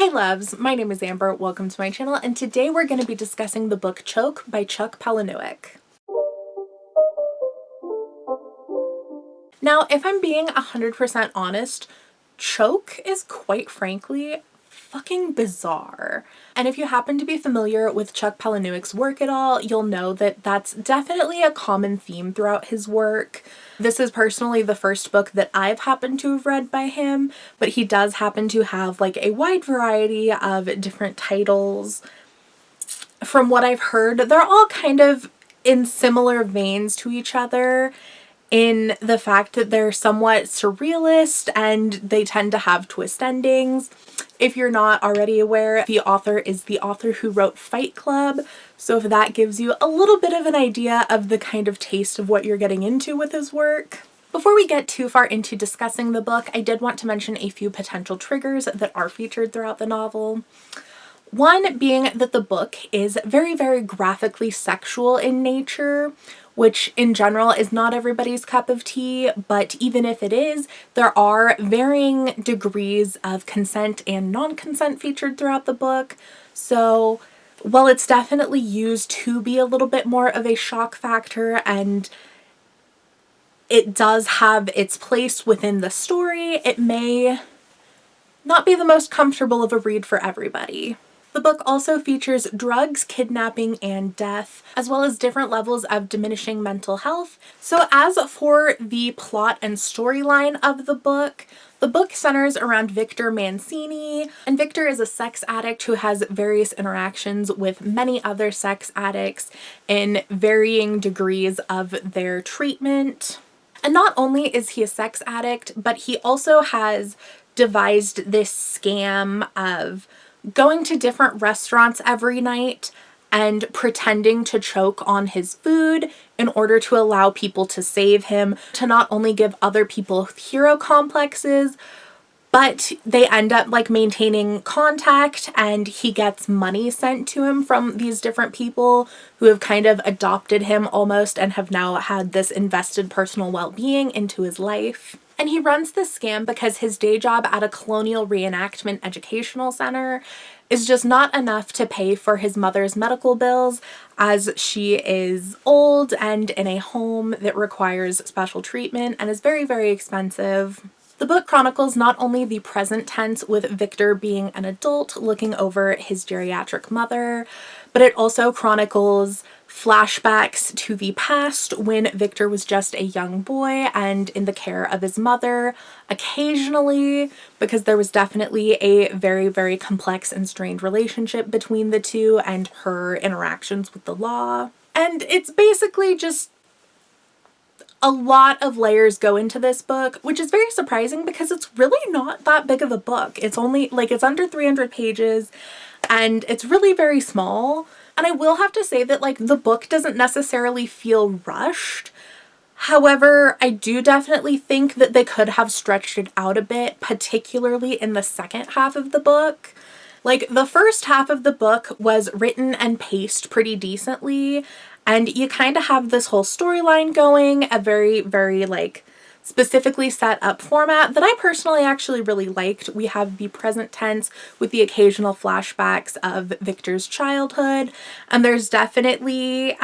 Hey loves, my name is Amber, welcome to my channel, and today we're going to be discussing the book Choke by Chuck Palahniuk. Now, if I'm being 100% honest, Choke is quite frankly fucking bizarre. And if you happen to be familiar with Chuck Palahniuk's work at all, you'll know that that's definitely a common theme throughout his work. This is personally the first book that I've happened to have read by him, but he does happen to have like a wide variety of different titles. From what I've heard, they're all kind of in similar veins to each other in the fact that they're somewhat surrealist and they tend to have twist endings. If you're not already aware, the author is the author who wrote Fight Club, so if that gives you a little bit of an idea of the kind of taste of what you're getting into with his work. Before we get too far into discussing the book, I did want to mention a few potential triggers that are featured throughout the novel. One being that the book is very, very graphically sexual in nature, which in general is not everybody's cup of tea, but even if it is, there are varying degrees of consent and non-consent featured throughout the book. So while it's definitely used to be a little bit more of a shock factor and it does have its place within the story, it may not be the most comfortable of a read for everybody. The book also features drugs, kidnapping, and death, as well as different levels of diminishing mental health. So as for the plot and storyline of the book centers around Victor Mancini, and Victor is a sex addict who has various interactions with many other sex addicts in varying degrees of their treatment. And not only is he a sex addict, but he also has devised this scam of going to different restaurants every night and pretending to choke on his food in order to allow people to save him, to not only give other people hero complexes, but they end up like maintaining contact and he gets money sent to him from these different people who have kind of adopted him almost and have now had this invested personal well-being into his life. And he runs this scam because his day job at a colonial reenactment educational center is just not enough to pay for his mother's medical bills, as she is old and in a home that requires special treatment and is very, very expensive. The book chronicles not only the present tense with Victor being an adult looking over his geriatric mother, but it also chronicles flashbacks to the past when Victor was just a young boy and in the care of his mother occasionally, because there was definitely a very, very complex and strained relationship between the two and her interactions with the law. And it's basically just a lot of layers go into this book, which is very surprising because it's really not that big of a book. It's only like, it's under 300 pages and it's really very small. And I will have to say that like the book doesn't necessarily feel rushed. However, I do definitely think that they could have stretched it out a bit, particularly in the second half of the book. Like the first half of the book was written and paced pretty decently, and you kind of have this whole storyline going, a very, very like specifically set up format that I personally actually really liked. We have the present tense with the occasional flashbacks of Victor's childhood, and there's definitely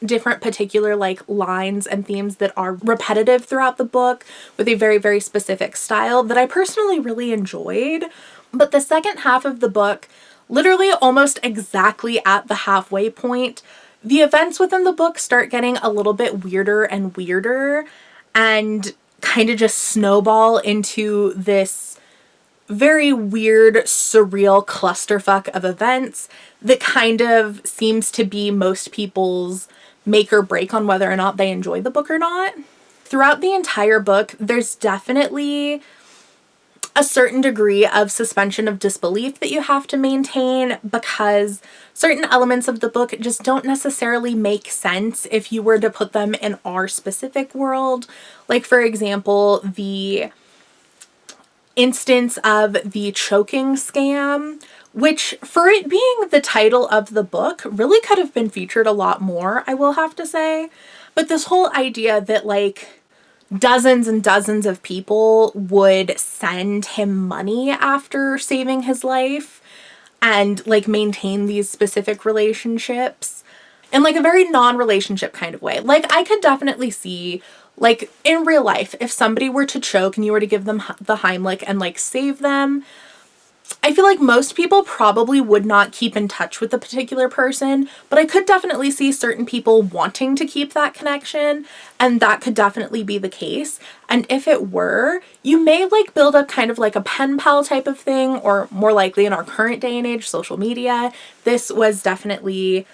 different particular like lines and themes that are repetitive throughout the book with a very, very specific style that I personally really enjoyed. But the second half of the book, literally almost exactly at the halfway point, the events within the book start getting a little bit weirder and weirder and kind of just snowball into this very weird, surreal clusterfuck of events that kind of seems to be most people's make or break on whether or not they enjoy the book or not. Throughout the entire book, there's definitely a certain degree of suspension of disbelief that you have to maintain because certain elements of the book just don't necessarily make sense if you were to put them in our specific world. Like, for example, the instance of the choking scam, which for it being the title of the book really could have been featured a lot more, I will have to say. But this whole idea that like dozens and dozens of people would send him money after saving his life and like maintain these specific relationships in like a very non-relationship kind of way. Like I could definitely see like in real life, if somebody were to choke and you were to give them the Heimlich and like save them, I feel like most people probably would not keep in touch with the particular person, but I could definitely see certain people wanting to keep that connection, and that could definitely be the case. And if it were, you may like build up kind of like a pen pal type of thing, or more likely in our current day and age, social media. This was definitely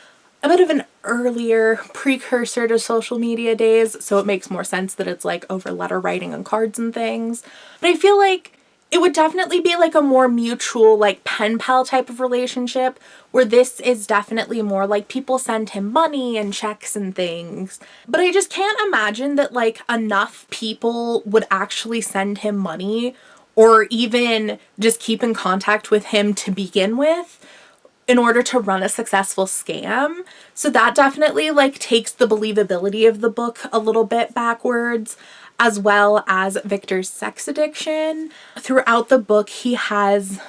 a bit of an earlier precursor to social media days, so it makes more sense that it's like over letter writing and cards and things. But I feel like it would definitely be like a more mutual, like pen pal type of relationship, where this is definitely more like people send him money and checks and things. But I just can't imagine that like enough people would actually send him money or even just keep in contact with him to begin with in order to run a successful scam. So that definitely like takes the believability of the book a little bit backwards, as well as Victor's sex addiction. Throughout the book, he has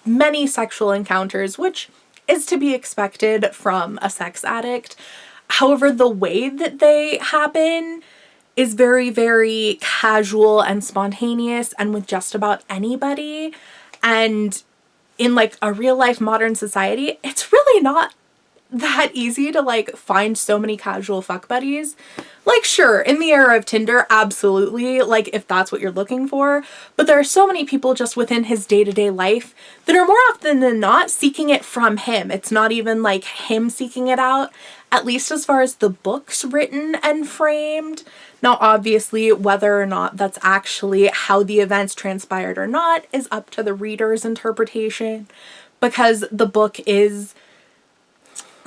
many sexual encounters, which is to be expected from a sex addict. However, the way that they happen is very, very casual and spontaneous and with just about anybody. And in like a real life modern society, it's really not that easy to like find so many casual fuck buddies. Like sure, in the era of Tinder, absolutely, like if that's what you're looking for, but there are so many people just within his day-to-day life that are more often than not seeking it from him. It's not even like him seeking it out, at least as far as the book's written and framed. Now obviously whether or not that's actually how the events transpired or not is up to the reader's interpretation, because the book is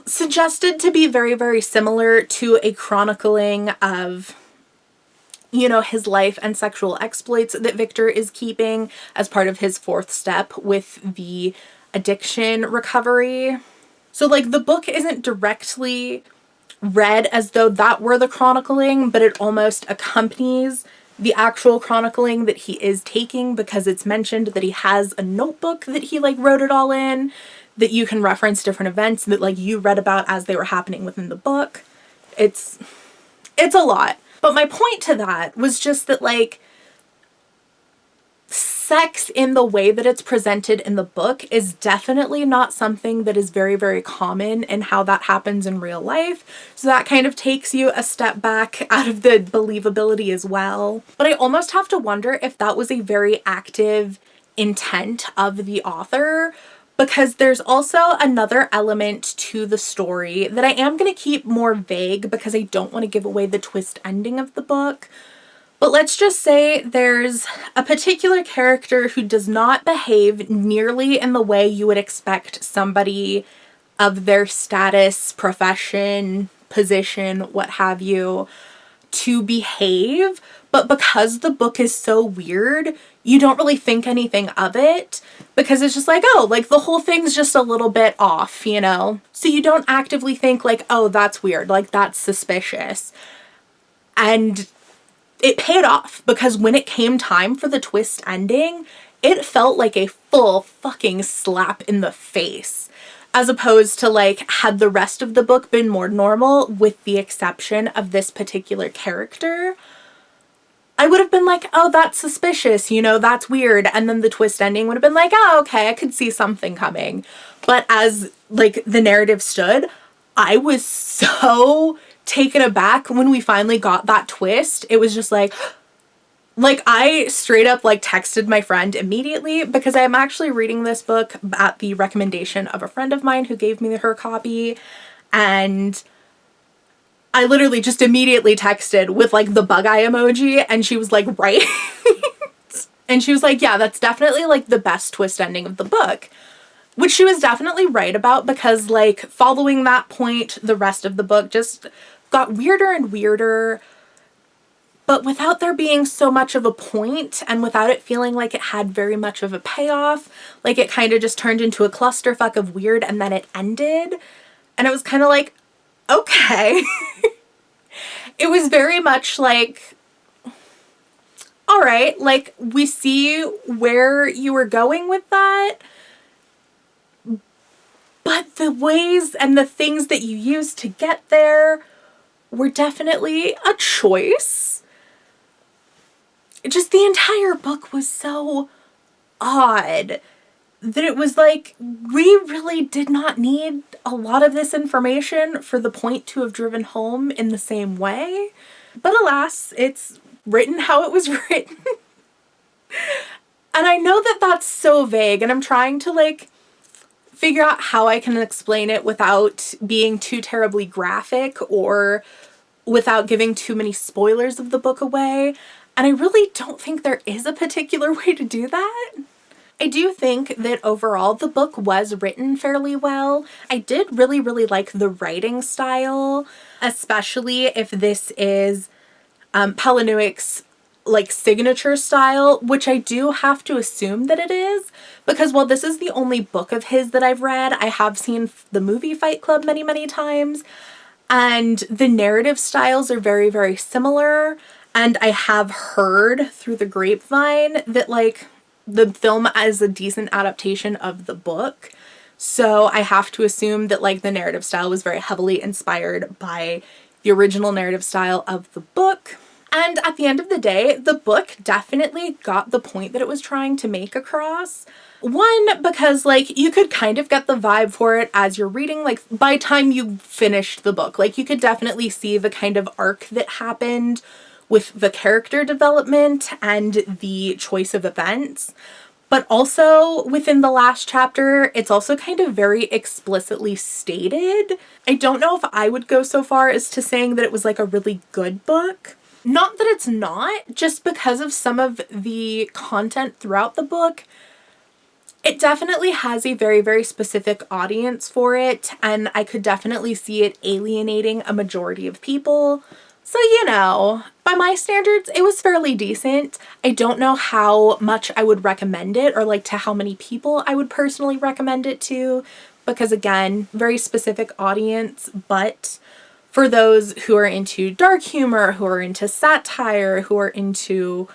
suggested to be very, very similar to a chronicling of, you know, his life and sexual exploits that Victor is keeping as part of his fourth step with the addiction recovery. So like the book isn't directly read as though that were the chronicling, but it almost accompanies the actual chronicling that he is taking, because it's mentioned that he has a notebook that he like wrote it all in, that you can reference different events that like you read about as they were happening within the book. It's a lot. But my point to that was just that like sex in the way that it's presented in the book is definitely not something that is very, very common in how that happens in real life. So that kind of takes you a step back out of the believability as well. But I almost have to wonder if that was a very active intent of the author, because there's also another element to the story that I am going to keep more vague because I don't want to give away the twist ending of the book. But let's just say there's a particular character who does not behave nearly in the way you would expect somebody of their status, profession, position, what have you, to behave. But because the book is so weird, you don't really think anything of it, because it's just like, oh, like the whole thing's just a little bit off, you know? So you don't actively think like, oh, that's weird, like that's suspicious. And it paid off, because when it came time for the twist ending, it felt like a full fucking slap in the face, as opposed to like, had the rest of the book been more normal with the exception of this particular character, I would have been like, oh, that's suspicious, you know, that's weird. And then the twist ending would have been like, oh, okay, I could see something coming. But as like the narrative stood, I was so taken aback when we finally got that twist. It was just like I straight up like texted my friend immediately, because I am actually reading this book at the recommendation of a friend of mine who gave me her copy, and I literally just immediately texted with like the bug eye emoji, and she was like, right? And she was like, yeah, that's definitely like the best twist ending of the book, which she was definitely right about, because like following that point, the rest of the book just got weirder and weirder, but without there being so much of a point and without it feeling like it had very much of a payoff. Like it kind of just turned into a clusterfuck of weird, and then it ended. And it was kind of like, okay. It was very much like, all right, like, we see where you were going with that, but the ways and the things that you used to get there were definitely a choice. Just the entire book was so odd that it was like, we really did not need a lot of this information for the point to have driven home in the same way. But alas, it's written how it was written. And I know that that's so vague, and I'm trying to like figure out how I can explain it without being too terribly graphic or without giving too many spoilers of the book away. And I really don't think there is a particular way to do that. I do think that overall the book was written fairly well. I did really, really like the writing style, especially if this is Palahniuk's like signature style, which I do have to assume that it is, because while this is the only book of his that I've read, I have seen the movie Fight Club many, many times, and the narrative styles are very, very similar. And I have heard through the grapevine that like the film is a decent adaptation of the book. So I have to assume that like the narrative style was very heavily inspired by the original narrative style of the book. And at the end of the day, the book definitely got the point that it was trying to make across. One, because like you could kind of get the vibe for it as you're reading, like by the time you finished the book, like you could definitely see the kind of arc that happened with the character development and the choice of events. But also within the last chapter, it's also kind of very explicitly stated. I don't know if I would go so far as to saying that it was like a really good book. Not that it's not, just because of some of the content throughout the book. It definitely has a very, very specific audience for it, and I could definitely see it alienating a majority of people. So, you know, by my standards, it was fairly decent. I don't know how much I would recommend it, or like to how many people I would personally recommend it to, because again, very specific audience, but for those who are into dark humor, who are into satire, who are into,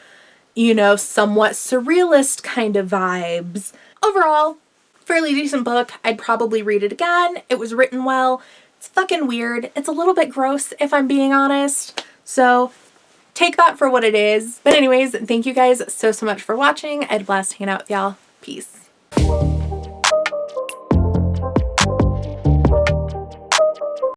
you know, somewhat surrealist kind of vibes. Overall, fairly decent book. I'd probably read it again. It was written well. It's fucking weird. It's a little bit gross if I'm being honest. So take that for what it is. But anyways, thank you guys so much for watching. I had a blast hanging out with y'all. Peace.